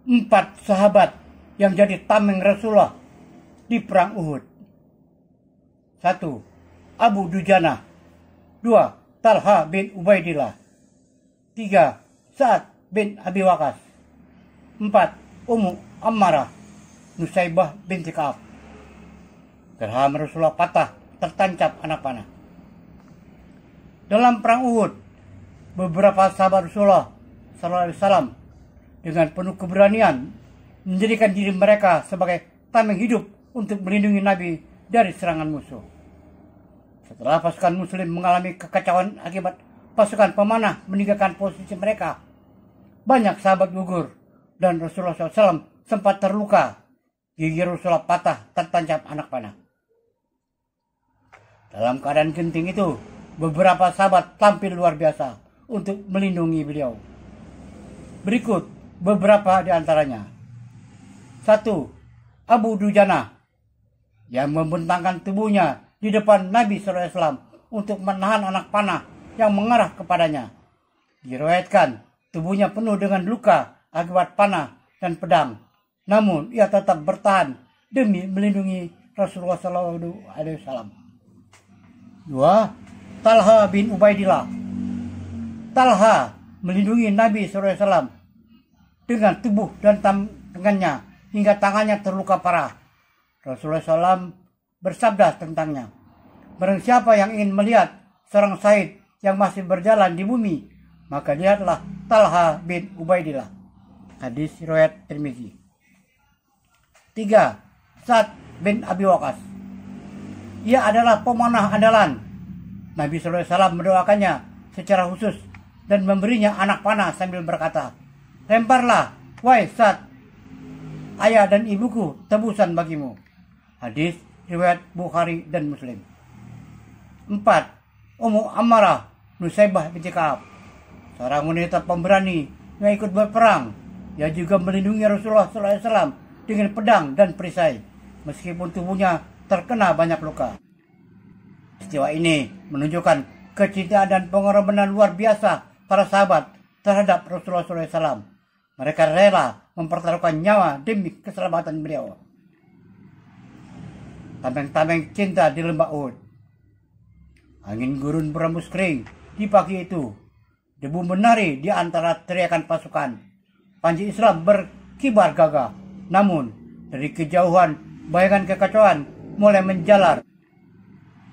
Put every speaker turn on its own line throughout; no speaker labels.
4 sahabat yang jadi tameng Rasulullah di perang Uhud. 1. Abu Dujana. 2. Talha bin Ubaidillah. 3. Sa'ad bin Abi Waqqas. 4. Ummu Ammarah Nusaybah binti Ka'ab. Gerham Rasulullah patah tertancap anak panah. Dalam perang Uhud, beberapa sahabat Rasulullah SAW dengan penuh keberanian menjadikan diri mereka sebagai tameng hidup untuk melindungi Nabi dari serangan musuh. Setelah pasukan Muslim mengalami kekacauan akibat pasukan pemanah meninggalkan posisi mereka, banyak sahabat gugur dan Rasulullah SAW sempat terluka. Gigi Rasulullah patah tertancap anak panah. Dalam keadaan genting itu, beberapa sahabat tampil luar biasa untuk melindungi beliau. Berikut beberapa di antaranya. 1. Abu Dujana yang membentangkan tubuhnya di depan Nabi SAW untuk menahan anak panah yang mengarah kepadanya. Diriwayatkan tubuhnya penuh dengan luka akibat panah dan pedang. Namun ia tetap bertahan demi melindungi Rasulullah SAW. 2. Talha bin Ubaidillah. Talha melindungi Nabi SAW dengan tubuh dan tangannya hingga tangannya terluka parah. Rasulullah SAW bersabda tentangnya, barang siapa yang ingin melihat seorang syahid yang masih berjalan di bumi, maka lihatlah Talha bin Ubaidillah. Hadis riwayat Tirmizi. 3. Sa'ad bin Abi Waqqas. Ia adalah pemanah andalan. Nabi SAW mendoakannya secara khusus dan memberinya anak panah sambil berkata, "Lemparlah, wahai Sa'ad, ayah dan ibuku tebusan bagimu." Hadis riwayat Bukhari dan Muslim. 4. Ummu Ammarah Nusaybah binti Ka'ab. Seorang wanita pemberani yang ikut berperang. Ia juga melindungi Rasulullah SAW dengan pedang dan perisai, meskipun tubuhnya terkena banyak luka. Peristiwa ini menunjukkan kecintaan dan pengorbanan luar biasa para sahabat terhadap Rasulullah SAW. Mereka rela mempertaruhkan nyawa demi keselamatan beliau. Tameng-tameng cinta di lembah Uhud. Angin gurun berembus kering di pagi itu. Debu menari di antara teriakan pasukan. Panji Islam berkibar gagah. Namun, dari kejauhan, bayangan kekacauan mulai menjalar.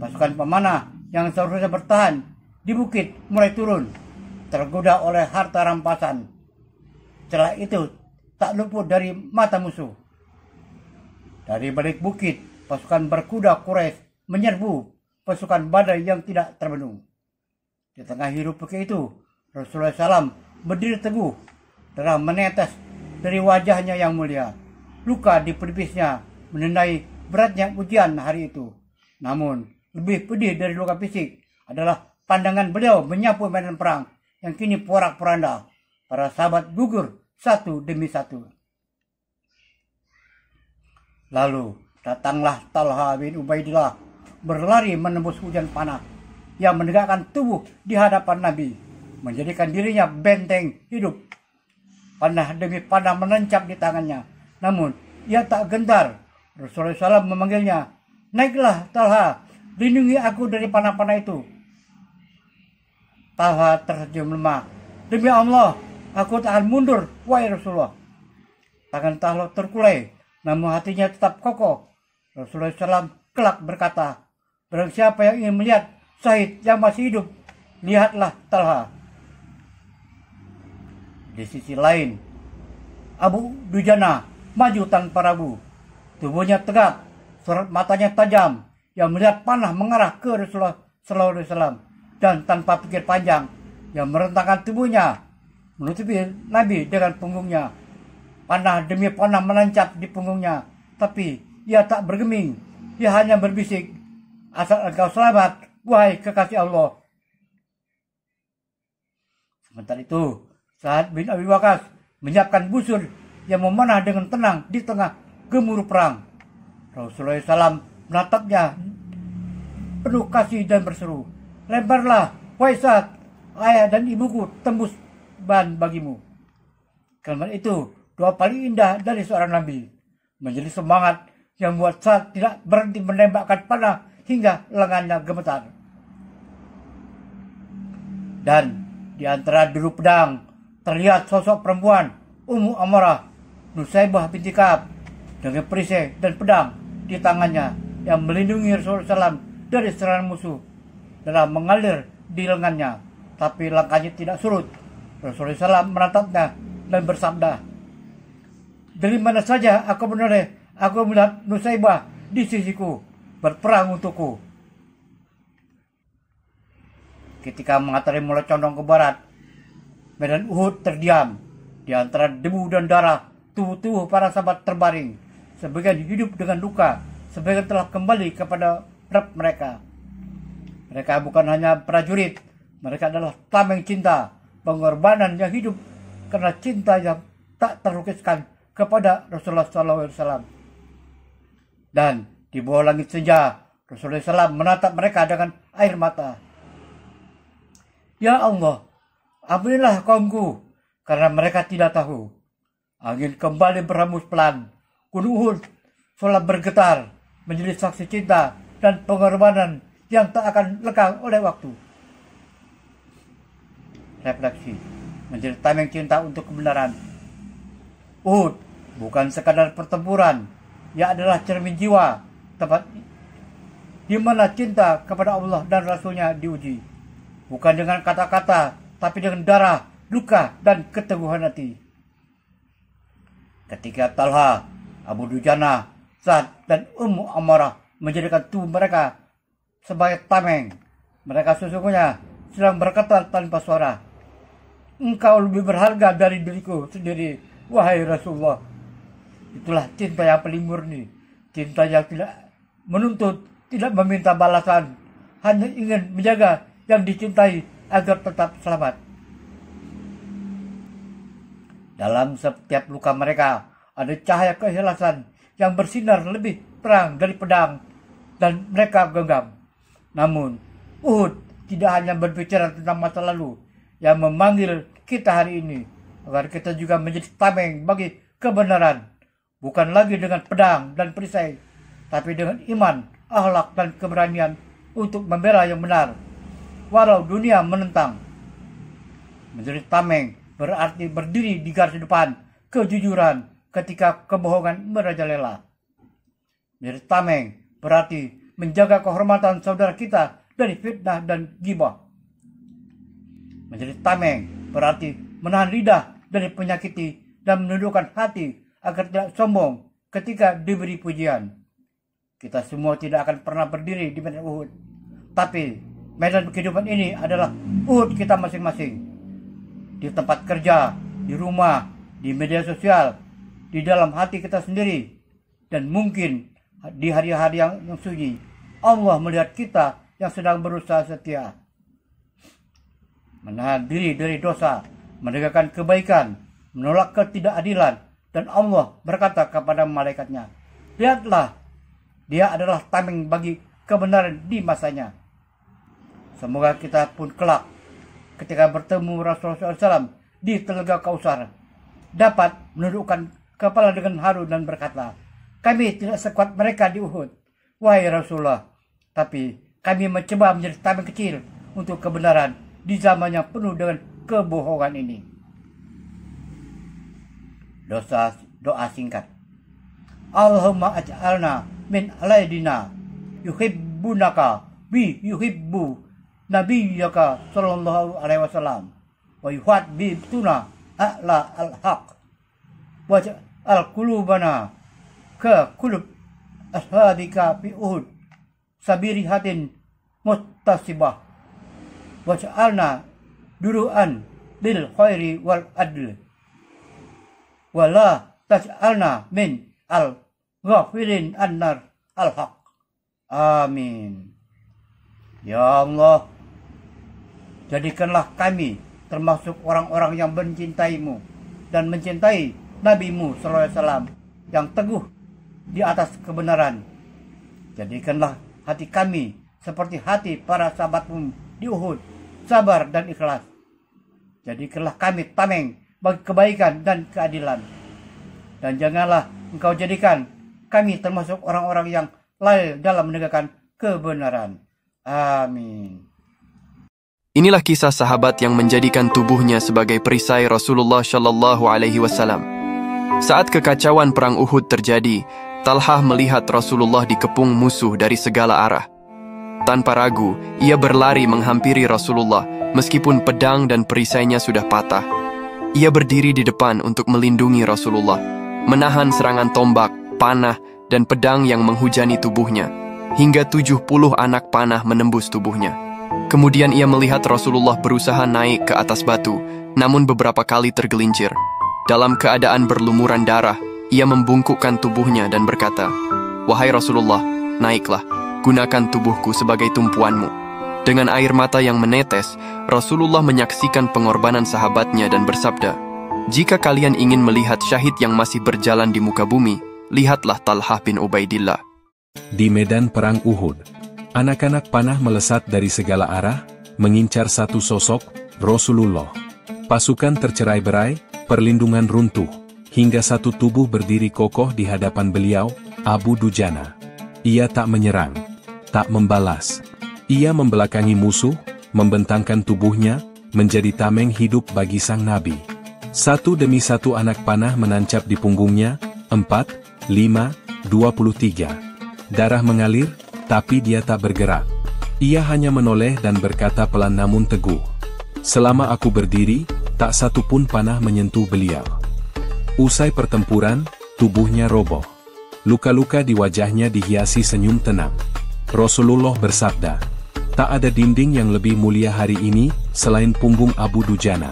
Pasukan pemanah yang seharusnya bertahan di bukit mulai turun, tergoda oleh harta rampasan. Celah itu tak luput dari mata musuh. Dari balik bukit, pasukan berkuda Quraisy menyerbu pasukan Badar yang tidak terbendung. Di tengah hiruk pikuk itu, Rasulullah SAW berdiri teguh. Darah menetes dari wajahnya yang mulia. Luka di pelipisnya menandai beratnya ujian hari itu. Namun, lebih pedih dari luka fisik adalah pandangan beliau menyapu medan perang yang kini porak-poranda. Para sahabat gugur satu demi satu. Lalu datanglah Talha bin Ubaidillah berlari menembus hujan panah yang menegakkan tubuh di hadapan Nabi, menjadikan dirinya benteng hidup. Panah demi panah menancap di tangannya. Namun ia tak gentar. Rasulullah SAW memanggilnya, "Naiklah Talha, lindungi aku dari panah-panah itu." Talha tersenyum lemah. "Demi Allah, aku tak akan mundur, wahai Rasulullah." Tangan Talha terkulai, namun hatinya tetap kokoh. Rasulullah SAW kelak berkata, "Barang siapa yang ingin melihat syahid yang masih hidup, lihatlah Talha." Di sisi lain, Abu Dujana maju tanpa ragu. Tubuhnya tegak, sorot matanya tajam, yang melihat panah mengarah ke Rasulullah SAW, dan tanpa pikir panjang, yang merentangkan tubuhnya, menutupi Nabi dengan punggungnya. Panah demi panah menancap di punggungnya, tapi ia tak bergeming. Ia hanya berbisik, "Asal engkau selamat, wahai kekasih Allah." Sementara itu, Sa'ad bin Abi Waqqas menyiapkan busur yang memanah dengan tenang di tengah gemuruh perang. Rasulullah SAW menatapnya penuh kasih dan berseru, "Lemparlah, wahai Sa'ad, ayah dan ibuku tembus ban bagimu." Kalimat itu doa paling indah dari seorang nabi, menjadi semangat yang membuat Sa'ad tidak berhenti menembakkan panah hingga lengannya gemetar. Dan di antara deru pedang terlihat sosok perempuan Ummu Amarah Nusaybah binti Ka'ab dengan perisai dan pedang di tangannya yang melindungi Rasulullah SAW dari serangan musuh. Dalam mengalir di lengannya, tapi langkahnya tidak surut. Rasulullah SAW menatapnya dan bersabda, "Dari mana saja aku menoleh, aku melihat Nusaybah di sisiku, berperang untukku." Ketika mengatari mulai condong ke barat, medan Uhud terdiam. Di antara debu dan darah, tubuh-tubuh para sahabat terbaring. Sebagian hidup dengan luka, sebagian telah kembali kepada Rabb mereka. Mereka bukan hanya prajurit, mereka adalah tameng cinta, pengorbanan yang hidup karena cinta yang tak terlukiskan kepada Rasulullah SAW. Dan di bawah langit senja, Rasulullah SAW menatap mereka dengan air mata. "Ya Allah, ampunilah kaumku, karena mereka tidak tahu." Angin kembali berhembus pelan. Gunung Uhud seolah bergetar menjadi saksi cinta dan pengorbanan yang tak akan lekang oleh waktu. Refleksi menjadi tameng cinta untuk kebenaran. Uhud bukan sekadar pertempuran, ia adalah cermin jiwa, tempat di mana cinta kepada Allah dan Rasulnya diuji. Bukan dengan kata-kata, tapi dengan darah, luka, dan keteguhan hati. Ketika Talha, Abu Dujana, Sa'ad, dan Ummu Amarah menjadikan tubuh mereka sebagai tameng, mereka sesungguhnya sedang berkata tanpa suara, "Engkau lebih berharga dari diriku sendiri, wahai Rasulullah." Itulah cinta yang paling murni, cinta yang tidak menuntut, tidak meminta balasan, hanya ingin menjaga yang dicintai agar tetap selamat. Dalam setiap luka mereka ada cahaya keikhlasan yang bersinar lebih terang dari pedang dan mereka genggam. Namun, Uhud tidak hanya berbicara tentang masa lalu, yang memanggil kita hari ini agar kita juga menjadi tameng bagi kebenaran, bukan lagi dengan pedang dan perisai, tapi dengan iman, akhlak, dan keberanian untuk membela yang benar, walau dunia menentang. Menjadi tameng berarti berdiri di garis depan kejujuran ketika kebohongan merajalela. Menjadi tameng berarti menjaga kehormatan saudara kita dari fitnah dan ghibah. Menjadi tameng berarti menahan lidah dari penyakiti dan menundukkan hati agar tidak sombong ketika diberi pujian. Kita semua tidak akan pernah berdiri di medan Uhud, tapi medan kehidupan ini adalah Uhud kita masing-masing. Di tempat kerja, di rumah, di media sosial, di dalam hati kita sendiri, dan mungkin di hari-hari yang suci, Allah melihat kita yang sedang berusaha setia, menahan diri dari dosa, menegakkan kebaikan, menolak ketidakadilan, dan Allah berkata kepada malaikatnya, "Lihatlah, dia adalah tameng bagi kebenaran di masanya." Semoga kita pun kelak ketika bertemu Rasulullah SAW di Telaga Kausar dapat menundukkan kepala dengan haru dan berkata, "Kami tidak sekuat mereka di Uhud, wahai Rasulullah, tapi kami mencoba menjadi tameng kecil untuk kebenaran di zaman yang penuh dengan kebohongan ini." Doa singkat. Allahumma aj'alna min alaidina yuhibbunaka bi yuhibbu nabiyyaka sallallahu alaihi wasallam wa yuhabbibuna a'la al-haq waj'al qulubana ka qulub ashabika fi Uhud sabirihatin muttasibah waj'alna duru'an bil khairi wal adl wala taj'alna min al-ghafirin annar al-haq. Amin. Ya Allah, jadikanlah kami termasuk orang-orang yang mencintaimu dan mencintai Nabi-Mu SAW yang teguh di atas kebenaran. Jadikanlah hati kami seperti hati para sahabatmu di Uhud, sabar dan ikhlas. Jadikanlah kami tameng bagi kebaikan dan keadilan. dan janganlah Engkau jadikan kami termasuk orang-orang yang lalai dalam menegakkan kebenaran. Amin.
Inilah kisah sahabat yang menjadikan tubuhnya sebagai perisai Rasulullah Shallallahu Alaihi Wasallam. Saat kekacauan perang Uhud terjadi, Talhah melihat Rasulullah dikepung musuh dari segala arah. Tanpa ragu, ia berlari menghampiri Rasulullah meskipun pedang dan perisainya sudah patah. Ia berdiri di depan untuk melindungi Rasulullah, menahan serangan tombak, panah, dan pedang yang menghujani tubuhnya, hingga 70 anak panah menembus tubuhnya. Kemudian ia melihat Rasulullah berusaha naik ke atas batu, namun beberapa kali tergelincir. Dalam keadaan berlumuran darah, ia membungkukkan tubuhnya dan berkata, "Wahai Rasulullah, naiklah, gunakan tubuhku sebagai tumpuanmu." Dengan air mata yang menetes, Rasulullah menyaksikan pengorbanan sahabatnya dan bersabda, "Jika kalian ingin melihat syahid yang masih berjalan di muka bumi, lihatlah Talhah bin Ubaidillah."
Di medan perang Uhud, anak-anak panah melesat dari segala arah, mengincar satu sosok, Rasulullah. Pasukan tercerai-berai, perlindungan runtuh, hingga satu tubuh berdiri kokoh di hadapan beliau, Abu Dujana. Ia tak menyerang, tak membalas. Ia membelakangi musuh, membentangkan tubuhnya, menjadi tameng hidup bagi sang Nabi. Satu demi satu anak panah menancap di punggungnya, 4, 5, 23. Darah mengalir, tapi dia tak bergerak. Ia hanya menoleh dan berkata pelan namun teguh, "Selama aku berdiri, tak satu pun panah menyentuh beliau." Usai pertempuran, tubuhnya roboh. Luka-luka di wajahnya dihiasi senyum tenang. Rasulullah bersabda, "Tak ada dinding yang lebih mulia hari ini, selain punggung Abu Dujana."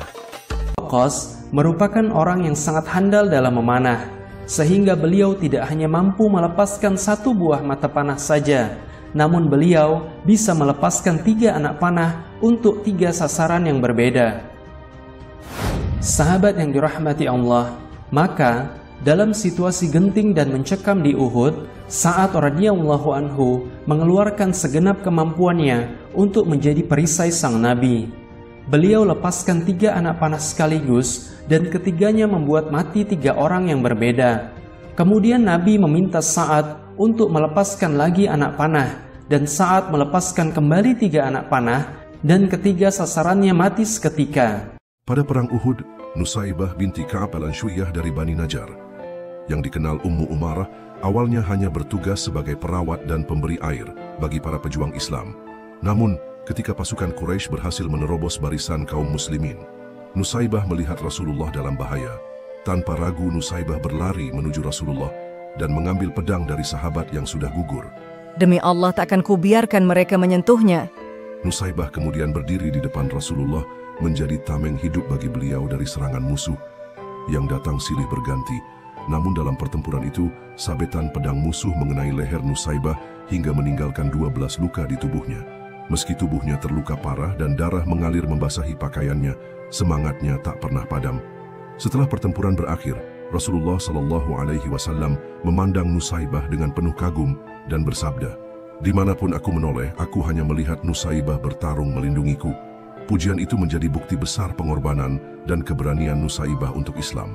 Waqqas merupakan orang yang sangat handal dalam memanah, sehingga beliau tidak hanya mampu melepaskan satu buah mata panah saja, namun beliau bisa melepaskan 3 anak panah untuk 3 sasaran yang berbeda. Sahabat yang dirahmati Allah, maka dalam situasi genting dan mencekam di Uhud, saat radhiyallahu anhu mengeluarkan segenap kemampuannya untuk menjadi perisai sang Nabi, beliau lepaskan 3 anak panah sekaligus dan ketiganya membuat mati 3 orang yang berbeda. Kemudian Nabi meminta Sa'ad untuk melepaskan lagi anak panah, dan Sa'ad melepaskan kembali 3 anak panah, dan ketiga sasarannya mati seketika.
Pada perang Uhud, Nusaibah binti Ka'ab al-Anshuiyah dari Bani Najjar, yang dikenal Ummu Umarah, awalnya hanya bertugas sebagai perawat dan pemberi air bagi para pejuang Islam. Namun, ketika pasukan Quraisy berhasil menerobos barisan kaum muslimin, Nusaibah melihat Rasulullah dalam bahaya. Tanpa ragu, Nusaibah berlari menuju Rasulullah dan mengambil pedang dari sahabat yang sudah gugur.
"Demi Allah, tak akan kubiarkan mereka menyentuhnya."
Nusaibah kemudian berdiri di depan Rasulullah, menjadi tameng hidup bagi beliau dari serangan musuh yang datang silih berganti. Namun dalam pertempuran itu, sabetan pedang musuh mengenai leher Nusaibah hingga meninggalkan 12 luka di tubuhnya. Meski tubuhnya terluka parah dan darah mengalir membasahi pakaiannya, semangatnya tak pernah padam. Setelah pertempuran berakhir, Rasulullah Shallallahu Alaihi Wasallam memandang Nusaibah dengan penuh kagum dan bersabda, "Dimanapun aku menoleh, aku hanya melihat Nusaibah bertarung melindungiku." Pujian itu menjadi bukti besar pengorbanan dan keberanian Nusaibah untuk Islam.